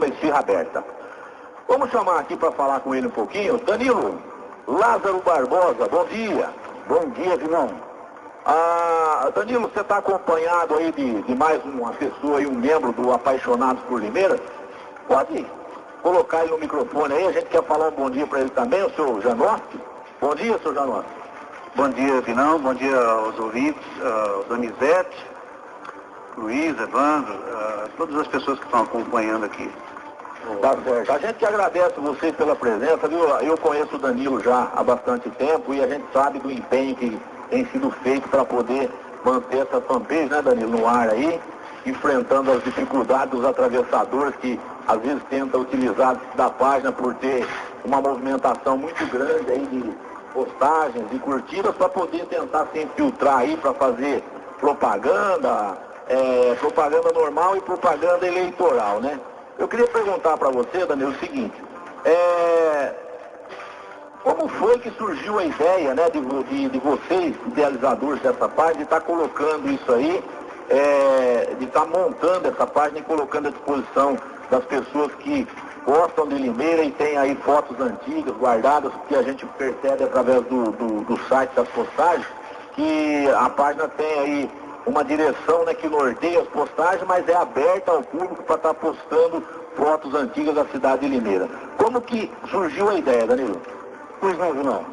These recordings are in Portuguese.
com a esfirra aberta. Vamos chamar aqui para falar com ele um pouquinho. Danilo Lázaro Barbosa, bom dia. Bom dia, irmão. Danilo, você está acompanhado aí de mais uma pessoa e um membro do Apaixonados por Limeira? Pode colocar ele no microfone aí, a gente quer falar um bom dia para ele também, o senhor Janoski. Bom dia, senhor Janoski. Bom dia, Vinão. Bom dia aos ouvintes, Donizete, Luiz, Evandro, todas as pessoas que estão acompanhando aqui. Tá certo. A gente que agradece vocês pela presença, viu? Eu conheço o Danilo já há bastante tempo e a gente sabe do empenho que tem sido feito para poder manter essa fanpage, né, Danilo, no ar aí, enfrentando as dificuldades dos atravessadores que às vezes tentam utilizar da página por ter uma movimentação muito grande aí de postagens e curtidas para poder tentar se infiltrar aí para fazer propaganda, propaganda normal e propaganda eleitoral, né? Eu queria perguntar para você, Danilo, o seguinte, como foi que surgiu a ideia, né, de vocês, idealizadores dessa página, de estar colocando isso aí, de estar montando essa página e colocando à disposição das pessoas que gostam de Limeira e tem aí fotos antigas guardadas, que a gente percebe através do site das postagens, que a página tem aí uma direção, né, que norteia as postagens, mas é aberta ao público para estar postando fotos antigas da cidade de Limeira. Como que surgiu a ideia, Danilo? Pois não.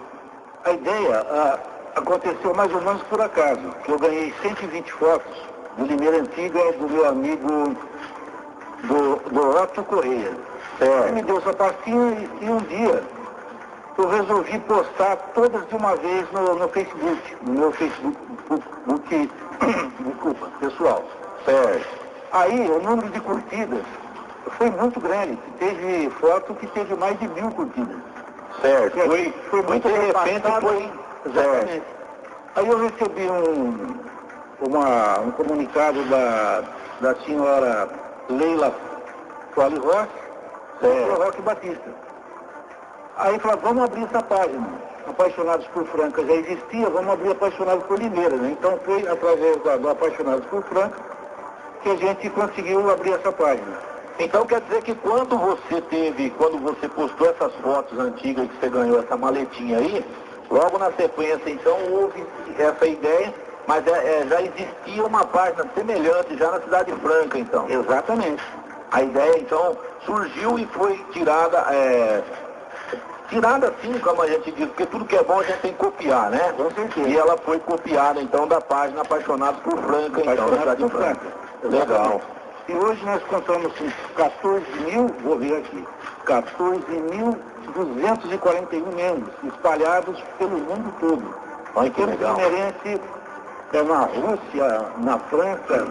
A ideia aconteceu mais ou menos por acaso, que eu ganhei 120 fotos de Limeira Antiga do meu amigo do Otto Correia. Ele me deu essa pastinha e um dia eu resolvi postar todas de uma vez no Facebook, no meu Facebook, desculpa, pessoal. Aí o número de curtidas foi muito grande, teve foto que teve mais de 1000 curtidas. Certo, foi muito de repente foi. Exatamente. Aí eu recebi um comunicado da senhora Leila Fole Rossi, do Roque Batista. Aí falou, vamos abrir essa página. Apaixonados por Franca já existia, vamos abrir Apaixonados por Limeira, né? Então foi através do Apaixonados por Franca que a gente conseguiu abrir essa página. Então quer dizer que quando você postou essas fotos antigas que você ganhou essa maletinha aí, logo na sequência então houve essa ideia, mas já existia uma página semelhante já na Cidade Franca então. Exatamente. A ideia então surgiu e foi tirada assim, como a gente diz, porque tudo que é bom a gente tem que copiar, né? Com certeza. E ela foi copiada então da página Apaixonados por Franca, então, na Cidade Franca. Legal. E hoje nós contamos com 14.000, vou ver aqui, 14.241 membros espalhados pelo mundo todo. Olha que legal. Limeirense na Rússia, na França,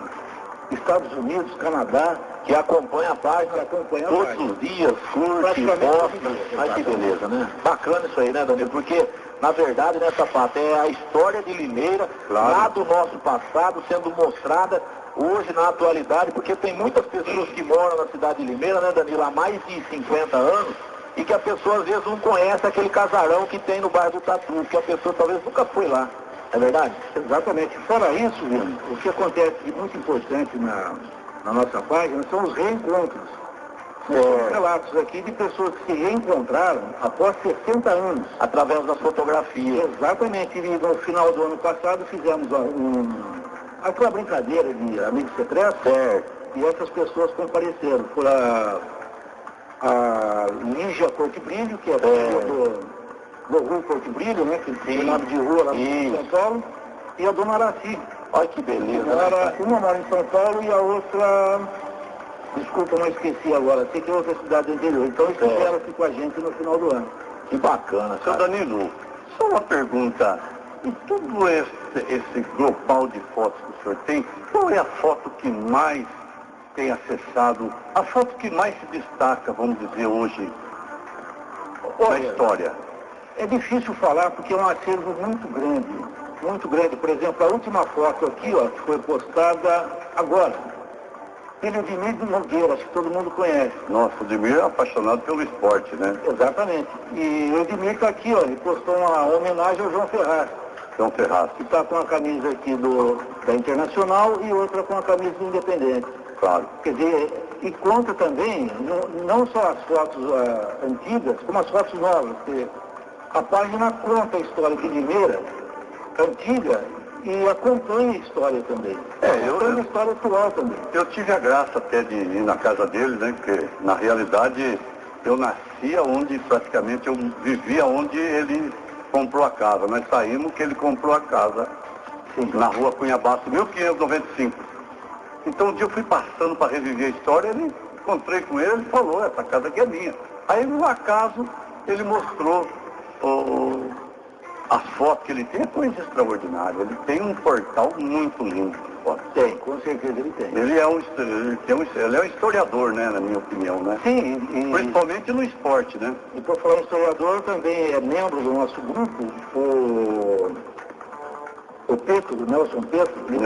Estados Unidos, Canadá, que acompanha a página todos os dias, curte, posta. Ai, que beleza, né? Bacana isso aí, né, Danilo? Porque, na verdade, nessa parte é a história de Limeira, lá do nosso passado, sendo mostrada hoje na atualidade, porque tem muitas pessoas que moram na cidade de Limeira, né, Danilo, há mais de 50 anos, e que a pessoa às vezes não conhece aquele casarão que tem no bairro do Tatu, que a pessoa talvez nunca foi lá. É verdade? Exatamente. Fora isso, o que acontece de muito importante na nossa página são os reencontros. São relatos aqui de pessoas que se reencontraram após 60 anos. Através das fotografias. Exatamente. E no final do ano passado fizemos aquela brincadeira de amigo secreto. E essas pessoas compareceram. Foi a Lígia Corte Brilho, que é do Rua Corte Brilho, né? Que tem nome de rua lá em São Paulo. E a dona Araci. Olha que beleza. Uma mora em São Paulo e a outra, desculpa, não esqueci agora, sei que é outra cidade do interior. Então estiveram aqui com a gente no final do ano. Que bacana, Seu Danilo, só uma pergunta. Em todo esse global de fotos que o senhor tem, qual é a foto que mais tem acessado, a foto que mais se destaca, vamos dizer, hoje, na história? É difícil falar porque é um acervo muito grande. Muito grande. Por exemplo, a última foto aqui, ó, que foi postada agora. Ele é o Edmir Nogueira, acho que todo mundo conhece. Nossa, o Edmir é apaixonado pelo esporte, né? Exatamente. E o Edmir está aqui, ó, ele postou uma homenagem ao João Ferraz. João Ferraz. Que está com a camisa aqui da Internacional e outra com a camisa do Independente. Claro. Quer dizer, E conta também, não só as fotos antigas, como as fotos novas. Porque a página conta a história de Limeira, antiga, e acompanha a história também. Acompanha a história atual também. Eu tive a graça até de ir na casa dele, né? Porque, na realidade, eu nasci onde, praticamente, eu vivia onde ele comprou a casa. Nós saímos que ele comprou a casa, na rua Cunha Basso, 1595. Então, um dia eu fui passando para reviver a história, encontrei com ele, ele falou, essa casa aqui é minha. Aí, no acaso, ele mostrou as fotos que ele tem, é coisa extraordinária. Ele tem um portal muito lindo de fotos. Tem, com certeza ele tem. Ele é um historiador, né, na minha opinião, né? Sim, principalmente no esporte, né? E por falar em historiador, também é membro do nosso grupo, o Petro, o Nelson Petro, ele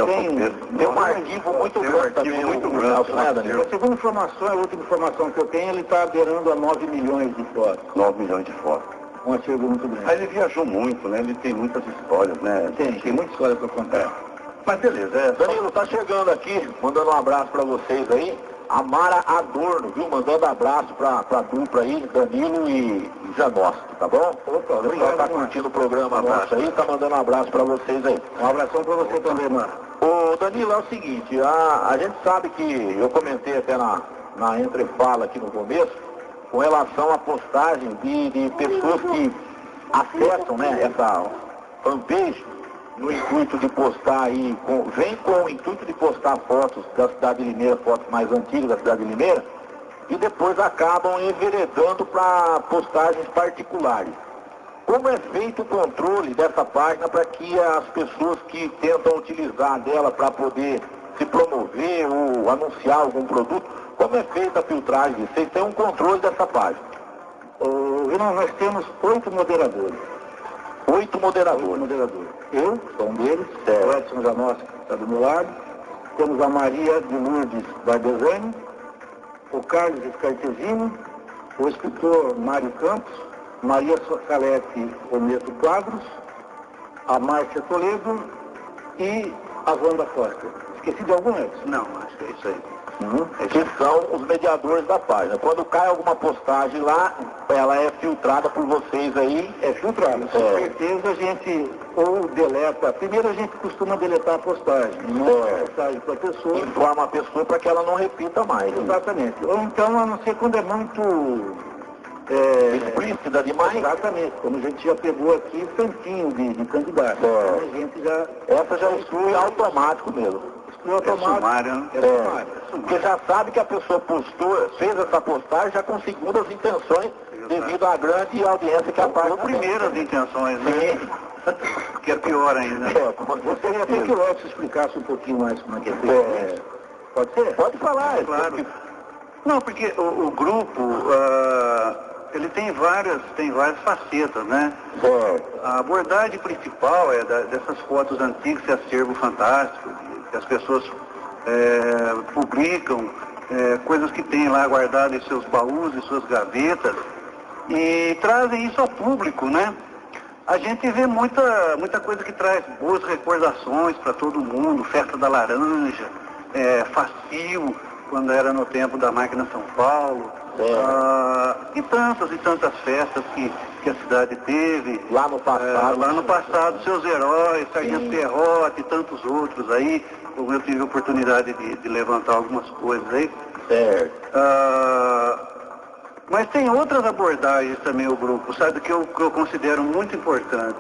tem um arquivo muito grande também. Muito grande. A segunda informação, a última informação que eu tenho, ele está beirando a 9 milhões de fotos. 9 milhões de fotos. Um artigo muito grande. Aí ele viajou muito, né? Ele tem muitas histórias, né? Tem muita história para contar. Mas beleza, Danilo, tá chegando aqui, mandando um abraço para vocês aí. A Mara Adorno, viu? Mandando abraço pra dupla aí, Danilo e Janoski, tá bom? Opa, o pessoal tá curtindo o programa nosso aí, tá mandando um abraço pra vocês aí. Um abração pra você também, Mara. Ô, Danilo, é o seguinte, a gente sabe que, eu comentei até na entrefala aqui no começo, com relação à postagem de pessoas que acessam, né, essa fanpage, no intuito de postar aí, vem com o intuito de postar fotos da cidade de Limeira, fotos mais antigas da cidade de Limeira, e depois acabam enveredando para postagens particulares. Como é feito o controle dessa página para que as pessoas que tentam utilizar dela para poder se promover ou anunciar algum produto, como é feita a filtragem disso? Vocês têm um controle dessa página? Nós temos 8 moderadores. 8 moderadores. 8 moderadores. Eu sou um deles, o Edson Janoski está do meu lado. Temos a Maria de Lourdes Bardesani, o Carlos Escartesino, o escritor Mário Campos, Maria Socalete Oneto Quadros, a Márcia Toledo e a Wanda Foster. Esqueci de algum, Edson? Não, acho que é isso aí. Que são os mediadores da página. Quando cai alguma postagem lá, ela é filtrada por vocês aí. É filtrada. Com certeza a gente ou deleta. Primeiro a gente costuma deletar a postagem. Manda a postagem para a pessoa. Informa a pessoa para que ela não repita mais. Exatamente. Ou então, a não ser quando é muito explícita demais. Exatamente. Como a gente já pegou aqui, tantinho de candidato. A gente já... Essa já exclui automático mesmo. Sumário, porque já sabe que a pessoa fez essa postagem já com segundas intenções, devido à grande audiência que a página tem. Primeiras intenções, né? Que é pior ainda. Gostaria até que o Edson explicasse um pouquinho mais como é que é feito. Pode ser? Pode falar, claro. Não, porque o grupo, ele tem várias facetas, né? A abordagem principal é dessas fotos antigas, esse acervo fantástico, que as pessoas publicam, coisas que têm lá guardadas em seus baús, em suas gavetas, e trazem isso ao público, né? A gente vê muita coisa que traz boas recordações para todo mundo, festa da laranja, Facio, quando era no tempo da máquina São Paulo, e tantas festas que a cidade teve. Lá no passado. Seus heróis, Sargento Serrote e tantos outros aí, como eu tive a oportunidade de levantar algumas coisas aí. Mas tem outras abordagens também o grupo, sabe, que eu considero muito importante.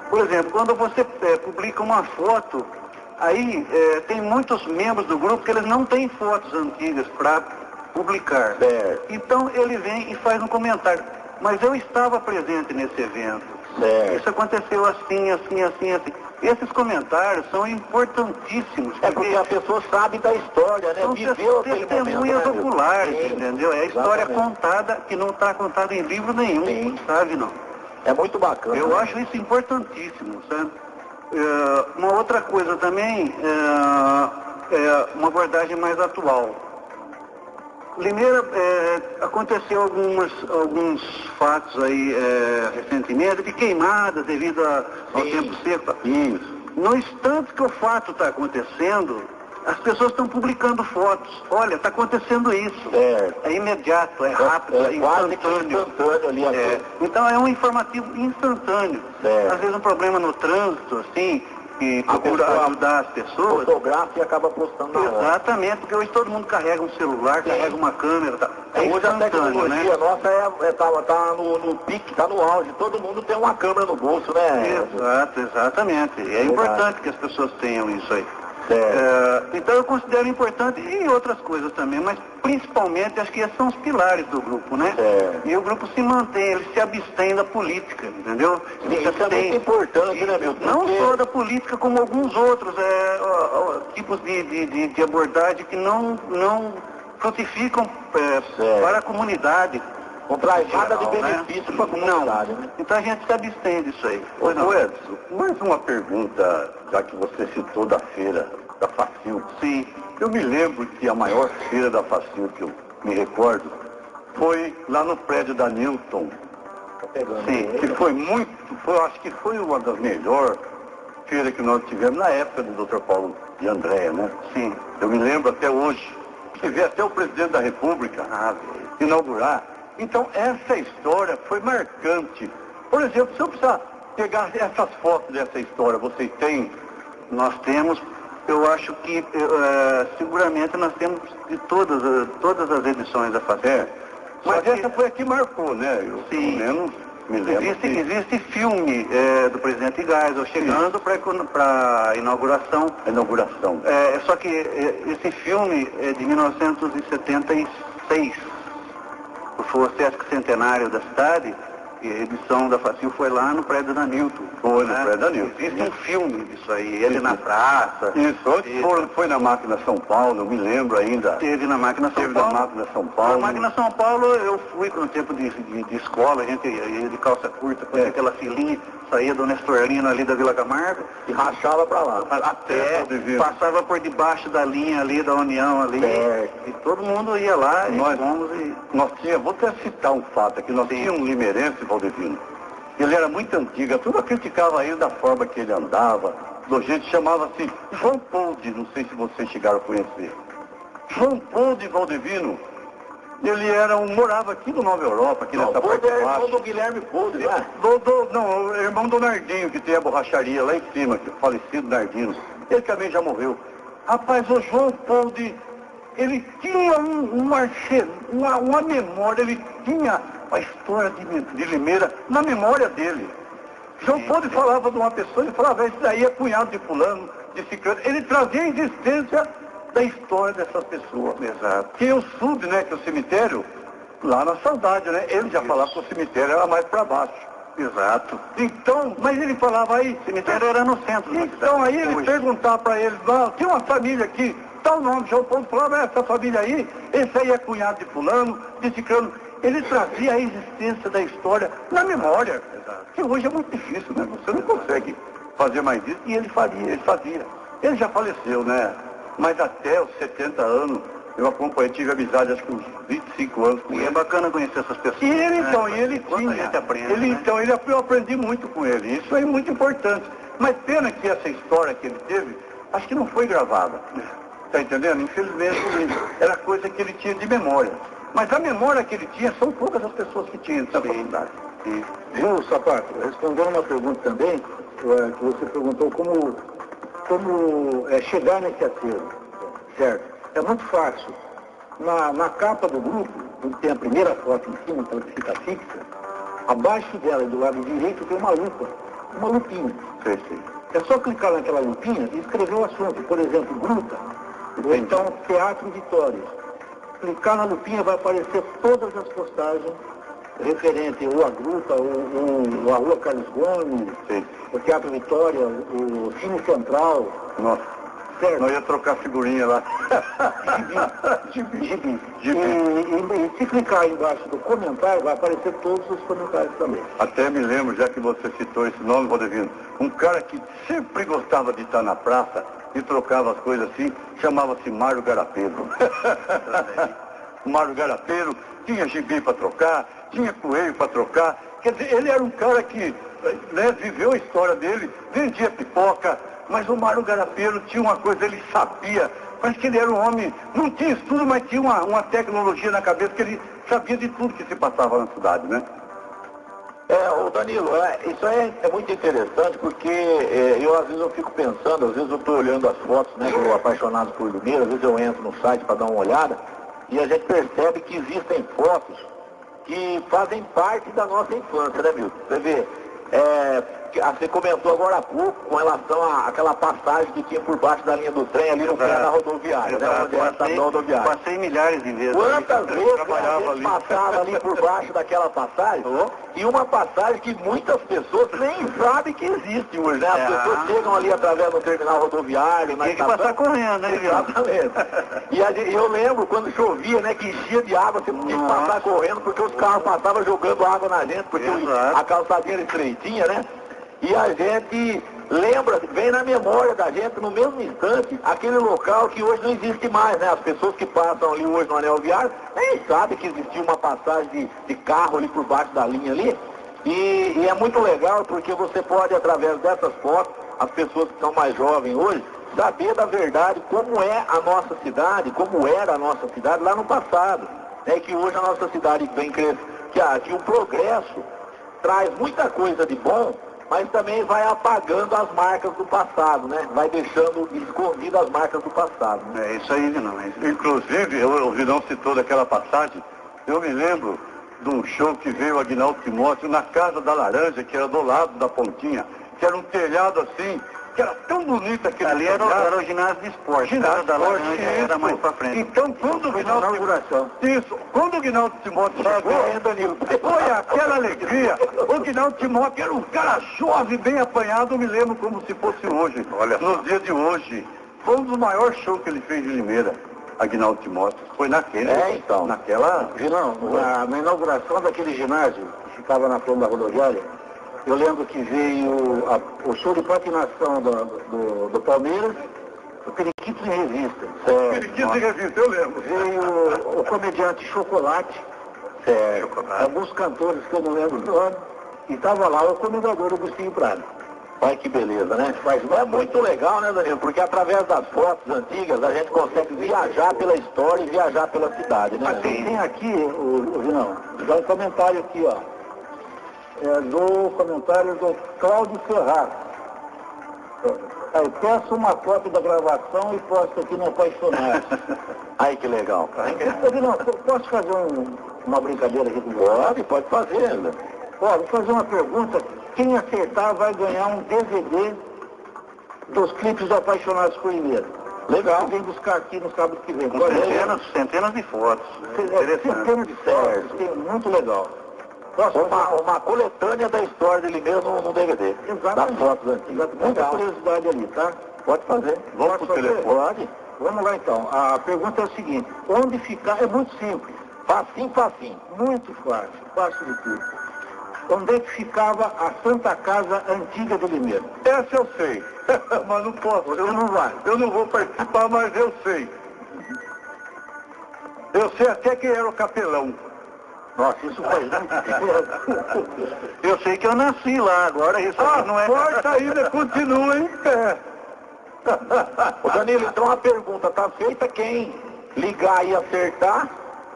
Por exemplo, quando você publica uma foto, aí tem muitos membros do grupo que eles não têm fotos antigas para publicar. Então ele vem e faz um comentário. Mas eu estava presente nesse evento. Isso aconteceu assim. Esses comentários são importantíssimos. Porque a pessoa sabe da história, né? São testemunhas oculares, entendeu? É a história contada que não está contada em livro nenhum, sabe, não? É muito bacana. Eu acho isso importantíssimo, sabe? Uma outra coisa também, uma abordagem mais atual. Limeira, aconteceu alguns fatos aí recentemente de queimadas devido ao tempo seco. Isso. No instante que o fato está acontecendo, As pessoas estão publicando fotos. Olha, está acontecendo isso. É imediato, é rápido, é instantâneo ali. Então é um informativo instantâneo. Às vezes um problema no trânsito, assim, que procura ajudar as pessoas. Fotografa e acaba postando na hora. Exatamente, porque hoje todo mundo carrega um celular, carrega uma câmera. Hoje a tecnologia nossa tá no pique, tá no auge. Todo mundo tem uma câmera no bolso, né? Exatamente. É importante que as pessoas tenham isso aí. Então eu considero importante e outras coisas também, mas principalmente acho que esses são os pilares do grupo, né? E o grupo se mantém, ele se abstém da política, entendeu? Isso é muito importante, né, meu? Não só da política, como alguns outros tipos de abordagem que não frutificam para a comunidade. Não traz nada de benefício para a comunidade, né? Então a gente se abstém disso aí. Ô Edson, mais uma pergunta, já que você citou da feira da Facil. Sim. Eu me lembro que a maior feira da Facil que eu me recordo foi lá no prédio da Newton. Sim. Que acho que foi uma das melhores feiras que nós tivemos na época do Dr. Paulo de Andréa, né? Sim. Eu me lembro até hoje, que veio até o presidente da República inaugurar. Então, essa história foi marcante. Por exemplo, se eu precisar pegar essas fotos dessa história, vocês têm? Nós temos, eu acho que seguramente nós temos de todas as edições da Facil. Mas essa foi a que marcou, né? Eu, sim. Pelo menos me lembro. Existe filme do presidente Geisel chegando para a inauguração. Só que esse filme é de 1976. Foi o Sesc Centenário da cidade, e a edição da Facil foi lá no prédio da Newton. Foi no prédio da Newton. Existe um filme disso aí, ele na praça. Isso, foi na Máquina São Paulo, eu me lembro ainda. Teve na Máquina São Paulo. Na Máquina São Paulo. Na Máquina São Paulo eu fui no tempo de escola, a gente ia de calça curta, fazia aquela filinha, saía do Nestorlino ali da Vila Camargo e rachava para lá. Até passava por debaixo da linha ali, da União ali. E todo mundo ia lá nós tínhamos, vou até citar um fato aqui, nós tínhamos um limeirense, Valdevino. Ele era muito antigo, a turma criticava ele da forma que ele andava, do jeito, chamava-se João Poldi, não sei se vocês chegaram a conhecer. João Poldi Valdevino, ele morava aqui no Nova Europa, aqui nessa parte de baixo. É irmão do Guilherme Poldi, né? Não, é irmão do Nardinho, que tem a borracharia lá em cima, que é o falecido Nardinho. Ele também já morreu. Rapaz, o João Poldi, ele tinha uma memória, ele tinha a história de Limeira na memória dele. João Poldi falava de uma pessoa, ele falava, esse daí é cunhado de fulano, de ciclano. Ele trazia a existência da história dessas pessoas. Exato. Que eu soube, né, que o cemitério, lá na Saudade, né, ele já falava que o cemitério era mais para baixo. Exato. Então, mas ele falava aí, o cemitério era no centro. Então aí ele perguntava para eles, tinha uma família aqui, tal nome, João Paulo falava, essa família aí, esse aí é cunhado de fulano, de ciclano. Ele trazia a existência da história na memória. Exato. Que hoje é muito difícil, né? Você não consegue fazer mais isso. E ele fazia. Ele já faleceu, né? Mas até os 70 anos, eu acompanhei, tive amizade, acho que uns 25 anos com ele. É bacana conhecer essas pessoas. E ele, eu aprendi muito com ele. Isso é muito importante. Mas pena que essa história que ele teve, acho que não foi gravada. Tá entendendo? Infelizmente, era coisa que ele tinha de memória. Mas a memória que ele tinha, são poucas as pessoas que tinham essa faculdade. Viu, Sapato? Respondendo uma pergunta também, que você perguntou como chegar nesse acervo, certo? É muito fácil. Na capa do grupo, onde tem a primeira foto em cima, que ela fica fixa, abaixo dela, do lado direito, tem uma lupinha. Sim. É só clicar naquela lupinha e escrever o assunto. Por exemplo, Gruta, ou então Teatro Vitória. Clicar na lupinha vai aparecer todas as postagens referentes ou à Gruta, ou à Rua Carlos Gomes, o Teatro Vitória, o Cine Central. Nossa, certo. Nós ia trocar figurinha lá. Gibi. E se clicar aí embaixo do comentário, vai aparecer todos os comentários também. Até me lembro, já que você citou esse nome, Valdevino, um cara que sempre gostava de estar na praça e trocava as coisas assim, chamava-se Mário Garapeiro. Mário Garapeiro tinha gibi para trocar, tinha coelho para trocar. Quer dizer, ele era um cara que viveu a história dele, vendia pipoca, mas o Mário Garapeiro tinha uma coisa, ele sabia Parece que ele era um homem, não tinha estudo, mas tinha uma tecnologia na cabeça que ele sabia de tudo que se passava na cidade, né? Ô Danilo, isso aí é muito interessante porque às vezes eu fico pensando, às vezes eu estou olhando as fotos, né, do Apaixonados por Limeira, às vezes eu entro no site para dar uma olhada e a gente percebe que existem fotos que fazem parte da nossa infância, né, Milton? Você vê, você comentou agora há pouco com relação àquela passagem que tinha por baixo da linha do trem ali no pé da rodoviária, né? Onde era a estação rodoviária. Passei milhares de vezes. Quantas vezes a gente passava ali por baixo daquela passagem? E uma passagem que muitas pessoas nem sabem que existe hoje, né? As pessoas chegam ali através do terminal rodoviário, Tem que passar correndo, né? Exatamente. E eu lembro quando chovia, né, que enchia de água, você tinha que passar correndo, porque os carros passavam jogando água na gente, porque a calçadinha era estreitinha, né? E a gente lembra, vem na memória da gente, no mesmo instante, aquele local que hoje não existe mais, né? As pessoas que passam ali hoje no anel viário nem sabem que existia uma passagem de carro ali por baixo da linha ali. E é muito legal porque você pode, através dessas fotos, as pessoas que são mais jovens hoje, saber da verdade como é a nossa cidade, como era a nossa cidade lá no passado. Né? Que hoje a nossa cidade vem crescendo, que o progresso traz muita coisa de bom, mas também vai apagando as marcas do passado, né? Vai deixando escondidas as marcas do passado. Né? É isso aí, Vinão. Inclusive, o Vinão citou daquela passagem, eu me lembro de um show que veio o Aguinaldo Timóteo na Casa da Laranja, que era do lado da Pontinha, que era um telhado assim, que era tão bonito aquele ali telhado. era o ginásio de esporte. Ginásio da esporte, Laranja era mais pra frente. Então, quando o Aguinaldo Timóteo chegou, foi aquela alegria. O Aguinaldo Timóteo era um cara jovem, bem apanhado, eu me lembro como se fosse hoje. Olha só. No dia de hoje, foi um dos maiores shows que ele fez de Limeira, Aguinaldo Timóteo. Foi naquele, então. naquela... Não, na inauguração daquele ginásio, que ficava na frente da rodoviária, eu lembro que veio o show de patinação do Palmeiras, o Periquitos em Revista. Periquitos em Revista, eu lembro. Veio o comediante Chocolate, alguns cantores que eu não lembro o nome, e estava lá o comendador Agostinho Prado. Olha que beleza, né? Mas é muito legal, né, Danilo? Porque através das fotos antigas a gente consegue viajar pela história e viajar pela cidade, né? Mas tem aqui, Vinão, já um comentário aqui, ó. Do comentário do Cláudio Ferraz. Eu peço uma cópia da gravação e posto aqui no Apaixonados. Aí que legal. Vinão, posso fazer uma brincadeira aqui com você? Pode fazer, né? Ó, vou fazer uma pergunta. Quem acertar vai ganhar um DVD dos clipes do Apaixonados por Limeira. Legal. Vem buscar aqui no sábado que vem. Com centenas de fotos. Centenas de fotos. Muito legal. Uma coletânea da história de Limeira no DVD. Exatamente. Das fotos antigas. Muita curiosidade ali, tá? Pode fazer. Vamos pro telefone. Pode. Vamos lá então. A pergunta é o seguinte: onde ficar? É muito simples. Facinho. Muito fácil de tudo. Onde é que ficava a Santa Casa Antiga de Limeira? Essa eu sei, mas não posso. Você não vai. Eu não vou participar, mas eu sei. Eu sei até quem era o capelão. Nossa, isso faz muito. Eu sei que eu nasci lá, agora isso aqui não é... A porta ainda continua em pé. Ô Danilo, então a pergunta tá feita, quem ligar e acertar,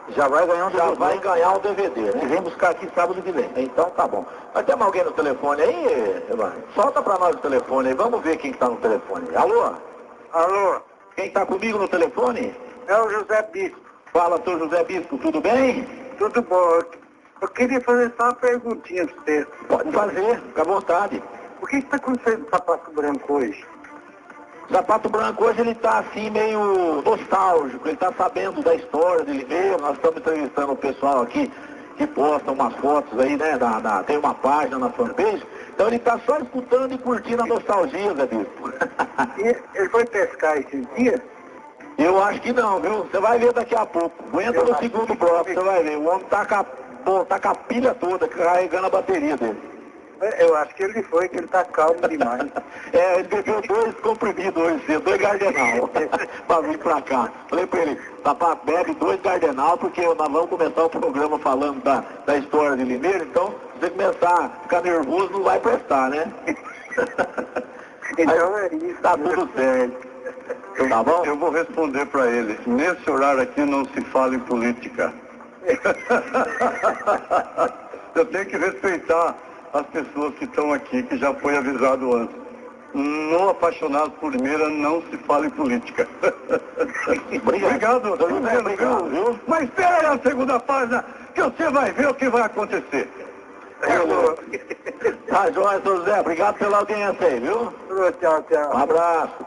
já vai ganhar um DVD. Já vai ganhar um DVD, né? E vem buscar aqui sábado que vem. Então tá bom. Mas tem alguém no telefone aí, Evandro? Solta pra nós o telefone aí, vamos ver quem que tá no telefone. Alô? Alô? Quem tá comigo no telefone? É o José Bispo. Fala, seu José Bispo, tudo bem? Tudo bom. Eu queria fazer só uma perguntinha pra você. Pode fazer, fica à vontade. O que está acontecendo com o Sapato Branco hoje? O Sapato Branco hoje ele tá assim meio nostálgico, ele tá sabendo da história de Limeira, nós estamos entrevistando o pessoal aqui que posta umas fotos aí, né, tem uma página na fanpage, então ele tá só escutando e curtindo a nostalgia, Zé Bispo. Ele foi pescar esses dias? Eu acho que não, viu? Você vai ver daqui a pouco. Aguenta no segundo bloco, você vai ver. O homem tá com a pilha toda, carregando a bateria dele. Eu acho que ele foi, que ele tá calmo demais. Ele bebeu 2 comprimidos hoje, 2 Gardenal, pra vir pra cá. Falei pra ele, Sapato, bebe 2 Gardenal, porque nós vamos começar o programa falando da história de Limeira, então se você começar a ficar nervoso, não vai prestar, né? Então é isso. Tá tudo certo. Tá bom? Eu vou responder para ele. Nesse horário aqui não se fala em política. Eu tenho que respeitar as pessoas que estão aqui, que já foi avisado antes. No Apaixonado por Limeira não se fala em política. Obrigado, viu? Mas espera aí a segunda página, que você vai ver o que vai acontecer. Tá, João José, obrigado pela audiência aí, viu? Tchau, tchau. Um abraço.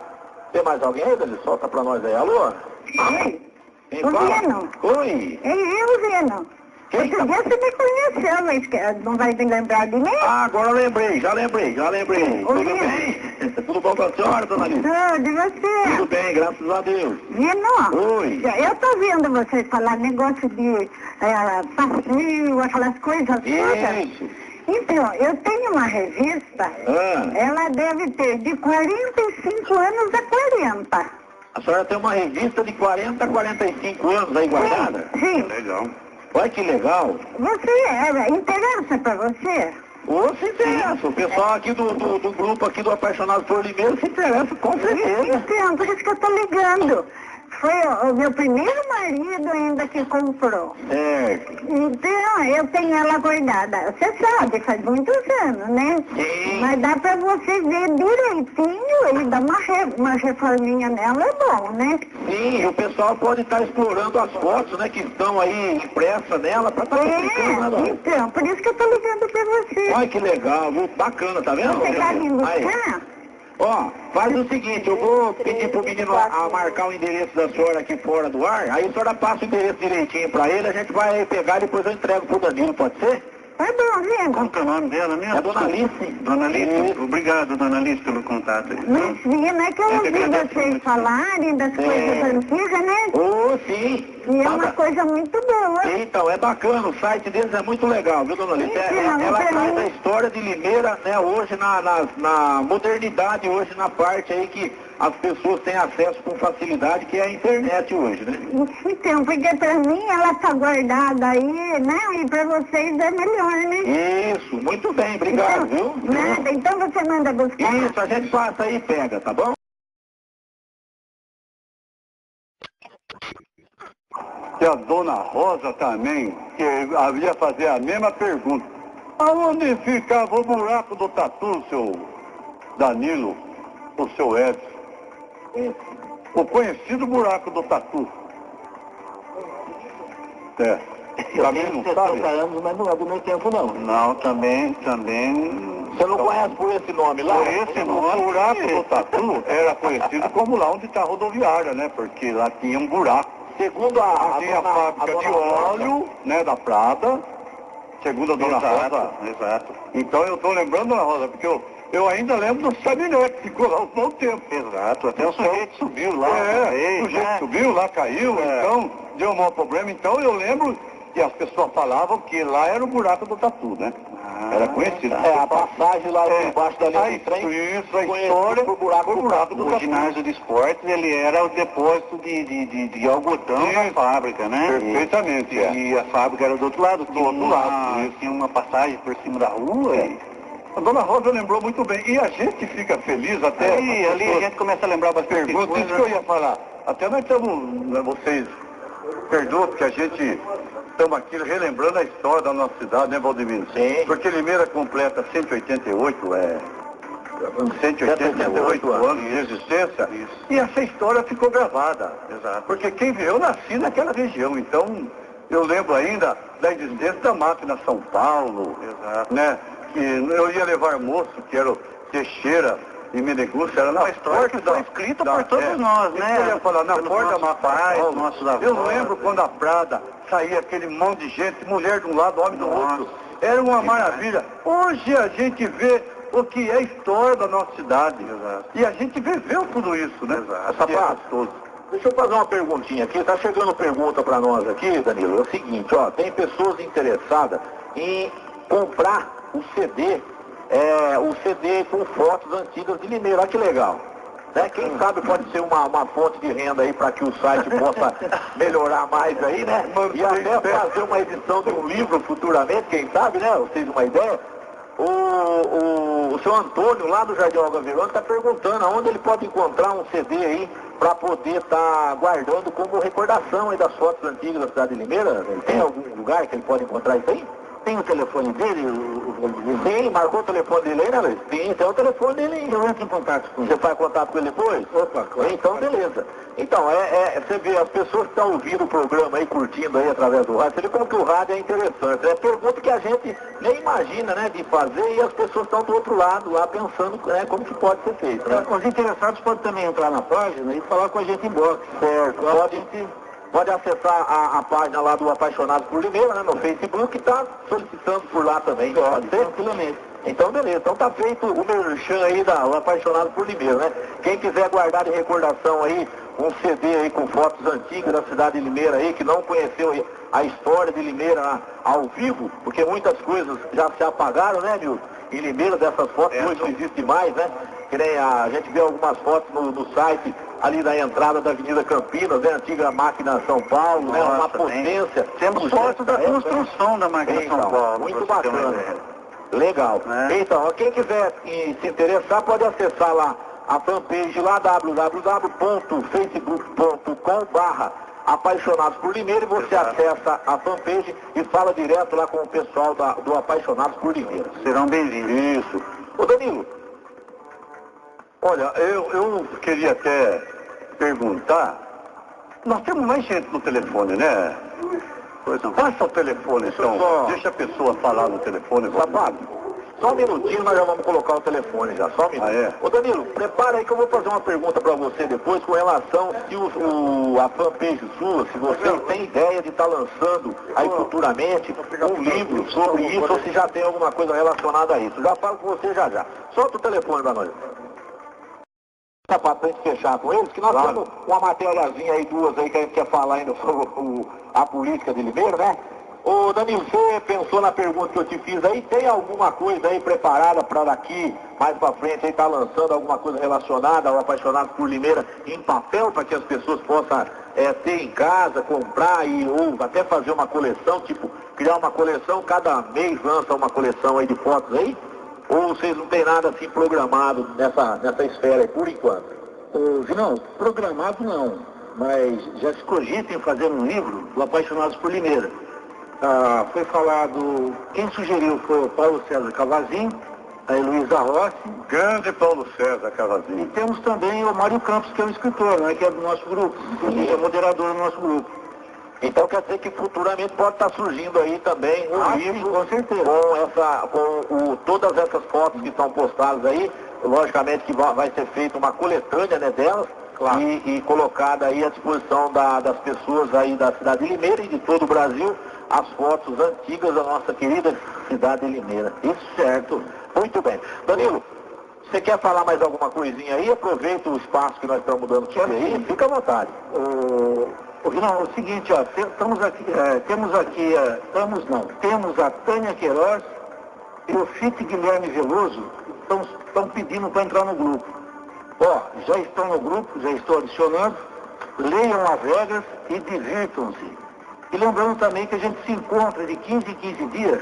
Tem mais alguém aí, Dani? Solta pra nós aí. Alô? Oi, Quem o fala? Zeno. Oi. É eu, Zeno. Quem Outro dia você me conheceu, mas não vai me lembrar de mim? Ah, agora eu lembrei, já lembrei. Tudo Zeno. bem? Tudo bom com a senhora, dona Alice? De você. Tudo bem, graças a Deus. Zeno, Oi. eu tô vendo vocês falar negócio de passeio, aquelas coisas todas. Isso. Então, eu tenho uma revista, ela deve ter de 45 anos a 40. A senhora tem uma revista de 40 a 45 anos aí guardada? Sim. Legal. Olha que legal. Você, interessa pra você? Ou se interessa. O pessoal aqui do grupo aqui do Apaixonado por Limeira se interessa, com certeza. Então, por isso que eu tô ligando. Foi o meu primeiro marido ainda que comprou. Certo. Então, eu tenho ela guardada. Você sabe, faz muitos anos, né? Sim. Mas dá pra você ver direitinho e dar uma reforminha nela, é bom, né? Sim, o pessoal pode estar explorando as fotos, né, que estão aí impressas nela para estar publicando, né? Então, por isso que eu tô ligando pra você. Olha que legal, viu? Bacana, tá vendo? Você quer me Aí. buscar? Ó, faz o seguinte, eu vou pedir pro menino a marcar o endereço da senhora aqui fora do ar, aí a senhora passa o endereço direitinho pra ele, a gente vai pegar e depois eu entrego pro Danilo, pode ser? Tá bom, Zeno. Qual que é o nome dela mesmo? É Dona Alice. Dona Alice, obrigado, Dona Alice, pelo contato. Mas, Zeno, é que eu ouvi vocês falarem das coisas antigas, né? Oh, sim. E é uma coisa muito boa. Então, é bacana, o site deles é muito legal, viu, Dona Alice? Ela traz a história de Limeira, né, hoje na modernidade, hoje na parte aí que as pessoas têm acesso com facilidade, que é a internet hoje, né? Então, porque pra mim ela tá guardada aí, né? E pra vocês é melhor, né? Isso, muito bem, obrigado, Então, viu? nada, então você manda buscar. Isso, a gente passa aí e pega, tá bom? E a Dona Rosa também, que havia fazer a mesma pergunta. Aonde ficava o buraco do tatu, seu Danilo, o seu Edson? O conhecido buraco do tatu. É. Também não sabe? Anos, mas não é do meu tempo, não. Não, também. Você não conhece por esse nome lá? Por esse nome, o buraco do tatu era conhecido como lá onde está a rodoviária, né? Porque lá tinha um buraco. Segundo a Tinha a fábrica de óleo, né, da Prata, segundo a Dona Rosa. Exato. Então eu estou lembrando, Dona Rosa, porque eu ainda lembro do Sabiné, que ficou lá um bom tempo. Exato, até o sujeito subiu lá. O sujeito subiu lá, caiu, então deu um mau problema. Então eu lembro que as pessoas falavam que lá era o buraco do tatu, né? Era conhecido. A passagem lá embaixo da linha do trem. Isso, a história por buraco do tatu. O ginásio de esportes, ele era o depósito de algodão da fábrica, né? Perfeitamente, E a fábrica era do outro lado. Do outro lado. Tinha uma passagem por cima da rua. A Dona Rosa lembrou muito bem. E a gente fica feliz até... Ali a gente começa a lembrar bastante Pergunta, isso que eu ia falar. Até nós estamos, vocês perdoam, porque a gente estamos aqui relembrando a história da nossa cidade, né, Valdemiro? Sim. Porque Limeira completa 188 anos de existência. Isso. E essa história ficou gravada. Exato. Porque eu nasci naquela região, então eu lembro ainda da existência da máquina São Paulo. Exato. Né? Que eu ia levar moço, que era o Teixeira e Menegúcio, era na história que foi escrita por todos nós, né? Eu ia falar, na Pelos porta da nossos pais, Paulo, nossos avós. eu lembro quando a Prada saía aquele monte de gente, mulher de um lado, homem do outro. Era uma maravilha. Hoje a gente vê o que é a história da nossa cidade. Exato. E a gente viveu tudo isso, né? Exato. Que é gostoso. Deixa eu fazer uma perguntinha aqui. Tá chegando pergunta para nós aqui, Danilo. É o seguinte, ó, tem pessoas interessadas em comprar o CD com fotos antigas de Limeira. Olha que legal. Né? Quem sabe pode ser uma fonte de renda aí para que o site possa melhorar mais aí, né? E até fazer uma edição de um livro futuramente, quem sabe, né? Vocês uma ideia? O seu Antônio, lá do Jardim Olga Verona, está perguntando aonde ele pode encontrar um CD aí para poder estar guardando como recordação aí das fotos antigas da cidade de Limeira. Tem algum lugar que ele pode encontrar isso aí? Tem o telefone dele? Sim, marcou o telefone dele aí, né, Luiz? Sim, tem o telefone dele aí. Eu entro em contato com ele. Você faz contato com ele depois? Opa, claro. Então, beleza. Então, você vê, as pessoas que estão ouvindo o programa aí, curtindo aí através do rádio, você vê como que o rádio é interessante. É pergunta que a gente nem imagina, né, de fazer, e as pessoas estão do outro lado lá pensando, né, como que pode ser feito, né? Os interessados podem também entrar na página e falar com a gente em box. Certo, pode acessar a página lá do Apaixonados por Limeira, né, no Facebook, e tá solicitando por lá também. Pode ser? Tranquilamente. Então, beleza. Então tá feito o merchan aí do Apaixonado por Limeira, né? Quem quiser guardar de recordação aí um CD aí com fotos antigas da cidade de Limeira aí, que não conheceu aí a história de Limeira ao vivo, porque muitas coisas já se apagaram, né, Milton? Em Limeira, dessas fotos hoje não existe mais, né? Que nem a gente vê algumas fotos no site ali da entrada da Avenida Campinas, né? Antiga máquina São Paulo, né? Uma potência. Temos fotos da construção da máquina São Paulo. Muito bacana. Legal. Então, quem quiser se interessar pode acessar lá a fanpage lá, www.facebook.com/Apaixonados por Limeira, e você acessa a fanpage e fala direto lá com o pessoal do Apaixonados por Limeira. Serão bem-vindos. Isso. Ô Danilo. Olha, eu queria até perguntar, nós temos mais gente no telefone, né? Pois não. Passa o telefone, então. Deixa a pessoa falar no telefone. Sapato, só um minutinho, nós já vamos colocar o telefone já, só um minuto. Ah, é? Ô Danilo, prepara aí que eu vou fazer uma pergunta para você depois com relação se a fanpage sua, se você tem ideia de estar lançando aí futuramente um livro sobre isso, ou se já tem alguma coisa relacionada a isso. Já falo com você já. Solta o telefone para nós. Sapato, pra gente fechar com eles, que nós temos uma matériazinha aí, duas aí, que a gente quer falar ainda sobre a política de Limeira, né? Ô Danilo, você pensou na pergunta que eu te fiz aí, tem alguma coisa aí preparada para daqui, mais para frente, aí tá lançando alguma coisa relacionada ao Apaixonado por Limeira em papel, para que as pessoas possam ter em casa, comprar ou até fazer uma coleção, tipo, criar uma coleção, cada mês lança uma coleção aí de fotos aí? Ou vocês não tem nada assim programado nessa esfera aí, por enquanto? Não, programado não, mas já se cogita em fazer um livro do Apaixonados por Limeira. Foi falado, quem sugeriu foi o Paulo César Cavazinho, a Heloísa Rossi. Grande Paulo César Cavazinho. E temos também o Mário Campos, que é um escritor, né, que é do nosso grupo, é moderador do nosso grupo. Então quer dizer que futuramente pode estar surgindo aí também um livro, com certeza, com todas essas fotos que estão postadas aí, logicamente que vai ser feita uma coletânea, né, delas, claro, e colocada aí à disposição das pessoas aí da cidade de Limeira e de todo o Brasil, as fotos antigas da nossa querida cidade de Limeira. Isso, certo. Muito bem. Danilo, você quer falar mais alguma coisinha aí? Aproveita o espaço que nós estamos dando aqui aí, fica à vontade. Não, é o seguinte, ó, temos a Tânia Queiroz e o Fite Guilherme Veloso, estão pedindo para entrar no grupo. Já estão no grupo, já estou adicionando, leiam as regras e divirtam-se. E lembrando também que a gente se encontra de 15 em 15 dias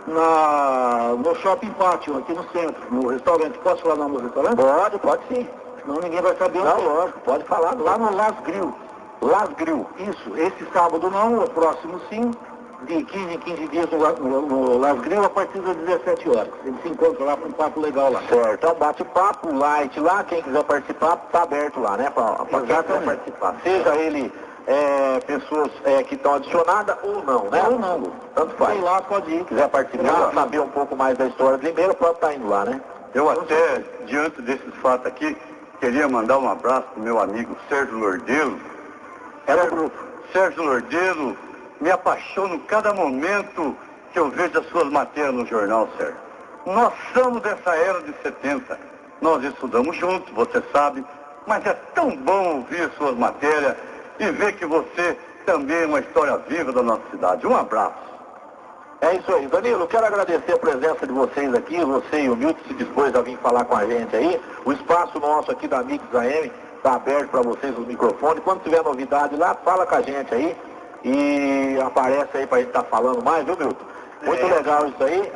no Shopping Pátio, aqui no centro, no restaurante. Posso falar no restaurante? Pode sim. Senão ninguém vai saber onde. Não, lógico, pode falar. Lá no Las Grill. Las Grill. Isso, esse sábado não, o próximo sim, de 15 em 15 dias no Las Grill, a partir das 17 horas. Ele se encontra lá para um papo legal lá. Certo, então bate-papo, light lá, quem quiser participar, está aberto lá, né? Para participar. Seja ele pessoas que estão adicionadas ou não, né? Ou não. Tanto faz. Sei lá, pode ir. Quiser participar, saber um pouco mais da história de Limeira, pode estar indo lá, né? Eu até, diante desses fatos aqui, queria mandar um abraço para o meu amigo Sérgio Lordelo. Era o grupo. Sérgio Lordelo, me apaixono cada momento que eu vejo as suas matérias no jornal, Sérgio. Nós somos dessa era de 70. Nós estudamos juntos, você sabe, mas é tão bom ouvir as suas matérias e ver que você também é uma história viva da nossa cidade. Um abraço. É isso aí. Danilo, quero agradecer a presença de vocês aqui, você e o Milton se dispôs a vir falar com a gente aí. O espaço nosso aqui da Mix AM está aberto para vocês, os microfones. Quando tiver novidade lá, fala com a gente aí e aparece aí para a gente estar falando mais, viu, Milton? Muito legal isso aí.